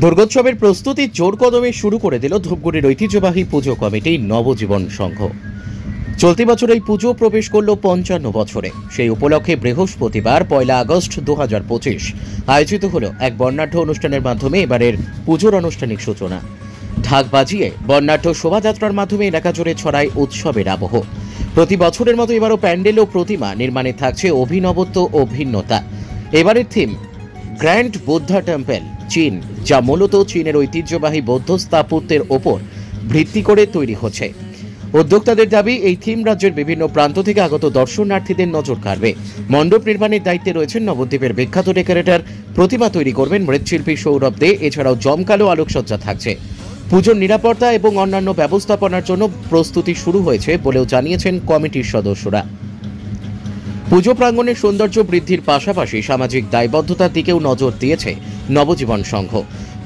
দুর্গোৎসবের প্রস্তুতি জোর কদমে শুরু করে দিল ধূপগুড়ির ঐতিহ্যবাহী পুজো কমিটি নবজীবন সংঘ। চলতি বছর এই পুজো প্রবেশ করল ৫৫ বছরে। সেই উপলক্ষে বৃহস্পতিবার ১ আগস্ট ২০২৫ আয়োজিত হল এক বর্ণাঢ্য অনুষ্ঠানের মাধ্যমে এবারের পুজোর আনুষ্ঠানিক সূচনা। ঢাক বাজিয়ে বর্ণাঢ্য শোভাযাত্রার মাধ্যমে এলাকা জুড়ে ছড়ায় উৎসবের আবহ। প্রতি বছরের মতো এবারও প্যান্ডেল ও প্রতিমা নির্মাণে থাকছে অভিনবত্ব ও ভিন্নতা। এবারের থিম গ্র্যান্ড বুদ্ধা টেম্পল চীন, যা মূলত চীনের ঐতিহ্যবাহী বৌদ্ধ স্থাপত্যের ওপর ভিত্তি করে তৈরি হচ্ছে। উদ্যোক্তাদের দাবি, এই থিম রাজ্যের বিভিন্ন প্রান্ত থেকে আগত দর্শনার্থীদের নজর কাড়বে। মণ্ডপ নির্মাণের দায়িত্বে রয়েছেন নবদ্বীপের বিখ্যাত ডেকোরেটর। প্রতিমা তৈরি করবেন মৃৎশিল্পী সৌরভ দে। এছাড়াও জমকালো আলোকসজ্জা থাকছে। পুজোর নিরাপত্তা এবং অন্যান্য ব্যবস্থাপনার জন্য প্রস্তুতি শুরু হয়েছে বলেও জানিয়েছেন কমিটির সদস্যরা। পুজো প্রাঙ্গণের সৌন্দর্য বৃদ্ধির পাশাপাশি সামাজিক দায়বদ্ধতার দিকেও নজর দিয়েছে নবজীবন সংঘ।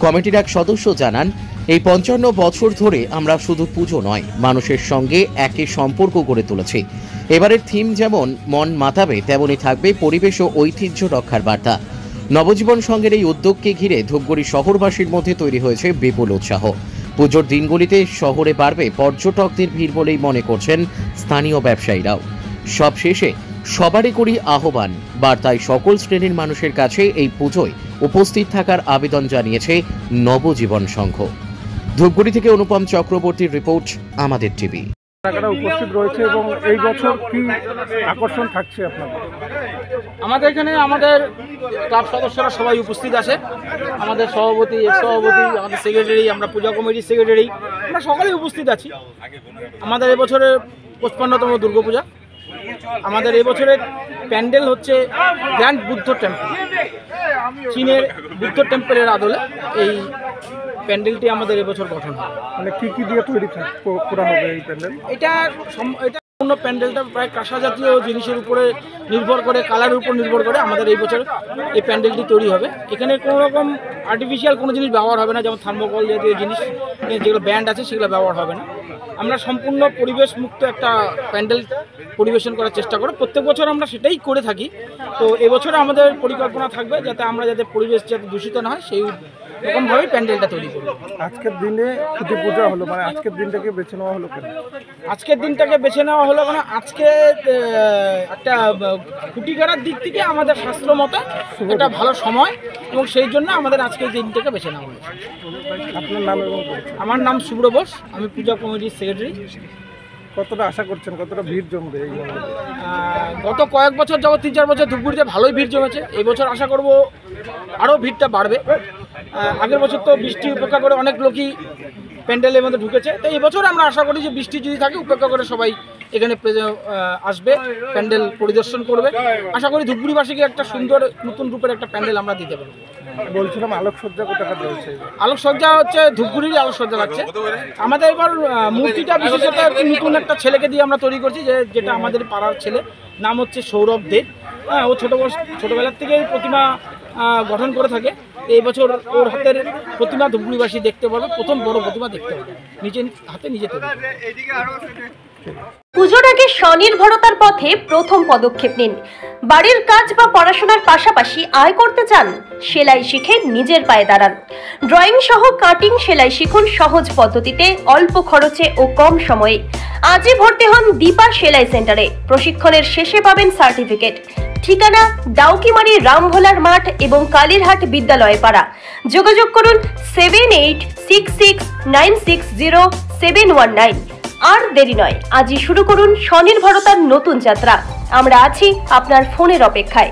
কমিটির এক সদস্য জানান, এই ৫৫ বছর ধরে আমরা শুধু পুজো নয়, মানুষের সঙ্গে একে সম্পর্ক গড়ে তুলেছি। এবারের থিম যেমন মন মাতাবে, তেমনই থাকবে পরিবেশ ও ঐতিহ্য রক্ষার বার্তা। নবজীবন সংঘের এই উদ্যোগকে ঘিরে ধূপগুড়ি শহরবাসীর মধ্যে তৈরি হয়েছে বিপুল উৎসাহ। পুজোর দিনগুলিতে শহরে বাড়বে পর্যটকদের ভিড় বলেই মনে করছেন স্থানীয় ব্যবসায়ীরাও। সবশেষে সবারই করি আহ্বান, বার্তায় সকল শ্রেণীর মানুষের কাছে এই পুজোয় উপস্থিত থাকার আবেদন জানিয়েছে নবজীবন সংঘ। ধূপগুড়ি থেকে অনুপম চক্রবর্তীর রিপোর্ট, আমাদের টিভি। উপস্থিত রয়েছে এবং এই বছর কি আকর্ষণ থাকছে আপনাদের? আমাদের এখানে আমাদের ক্লাব সদস্যরা সবাই উপস্থিত আছে। আমাদের সভাপতি, এক্স সভাপতি, আমাদের সেক্রেটারি, আমরা পূজা কমিটির সেক্রেটারি, আমরা সকলেই উপস্থিত আছি। আমাদের এবছরের ৫৫তম দুর্গাপূজা। আমাদের এবছরের প্যান্ডেল হচ্ছে গ্র্যান্ড বুদ্ধ টেম্পল, চীনের বুদ্ধ টেম্পলের আদলে এই প্যান্ডেলটি আমাদের এবছর গঠন হয়। মানে কি কি দিয়ে তৈরি করা হবে এই প্যান্ডেল? এটা সম্পূর্ণ প্যান্ডেলটা প্রায় কাঁসা জাতীয় জিনিসের উপরে নির্ভর করে, কালারের উপর নির্ভর করে আমাদের এই বছর এই প্যান্ডেলটি তৈরি হবে। এখানে কোনো রকম আর্টিফিশিয়াল কোনো জিনিস ব্যবহার হবে না, যেমন থার্মোকল জাতীয় জিনিস, যেগুলো ব্যান্ড আছে সেগুলো ব্যবহার হবে না। আমরা সম্পূর্ণ পরিবেশ মুক্ত একটা প্যান্ডেল পরিবেশন করার চেষ্টা করি। প্রত্যেক বছর আমরা সেটাই করে থাকি। তো এবছরে আমাদের পরিকল্পনা থাকবে যাতে আমরা যাতে পরিবেশ যাতে দূষিত না হয় সেই রকমভাবেই প্যান্ডেলটা তৈরি করব। আজকের দিনে খুঁটি পূজা হলো, মানে আজকের দিনটাকে বেছে নেওয়া হলো কেন? আজকের দিনটাকে বেছে নেওয়া হলো মানে আজকে একটা খুঁটি গাড়ার দিক থেকে আমাদের শাস্ত্র মতে একটা ভালো সময়, এবং সেই জন্য আমাদের আজকের দিনটাকে বেছে নেওয়া হয়েছে। আপনার নাম এবং? আমার নাম শুভ্র বোস, আমি পূজা কমিটির সেক্রেটারি। কতটা আশা করছেন, কতটা ভিড় জমবে এই মন্দিরে? গত কয়েক বছর যাবত ৩-৪ বছর ধূপগুড়িতে ভালোই ভিড় জমেছে। এই বছর আশা করব আরও ভিড়টা বাড়বে। আগের বছর তো বৃষ্টি উপেক্ষা করে অনেক লোকই প্যান্ডেলের মধ্যে ঢুকেছে। তো এই বছর আমরা আশা করি যে বৃষ্টি যদি থাকে উপেক্ষা করে সবাই এখানে আসবে, প্যান্ডেল পরিদর্শন করবে। আশা করি ধূপগুড়িবাসীকে একটা সুন্দর নতুন রূপের একটা প্যান্ডেল আমরা দিতে পারবো। বলছিলাম আলোকসজ্জা কোথাকার রয়েছে? আলোকসজ্জা হচ্ছে ধূপগুড়ির আলোকসজ্জা লাগছে। আমাদের এবার মূর্তিটা বিশেষত নতুন একটা ছেলেকে দিয়ে আমরা তৈরি করছি, যেটা আমাদের পাড়ার ছেলে, নাম হচ্ছে সৌরভ দে। ও ছোটোবেলার থেকেই প্রতিমা গঠন করে থাকে। এই বছর ওর হাতের প্রতিমা ধূপগুড়িবাসী দেখতে পারবে, প্রথম বড় প্রতিমা দেখতে পারবে, নিজে হাতে নিজে তৈরি। পুজোর আগে স্বনির্ভরতার পথে প্রথম পদক্ষেপ নিন। বাড়ির কাজ বা পড়াশোনার পাশাপাশি আয় করতে চান? সেলাই শিখে নিজের পায়ে দাঁড়ান। ড্রয়িং সহ কাটিং সেলাই শিখুন সহজ পদ্ধতিতে, অল্প খরচে ও কম সময়ে। আজই ভর্তি হন দীপা সেলাই সেন্টারে। প্রশিক্ষণের শেষে পাবেন সার্টিফিকেট। ঠিকানা ডাউকিমারি রামভোলার মাঠ এবং কালীরহাট বিদ্যালয় পাড়া। যোগাযোগ করুন 7866960719। আর দেরি নয়, আজই শুরু করুন স্বনির্ভরতার নতুন যাত্রা। আমরা আছি আপনার ফোনের অপেক্ষায়।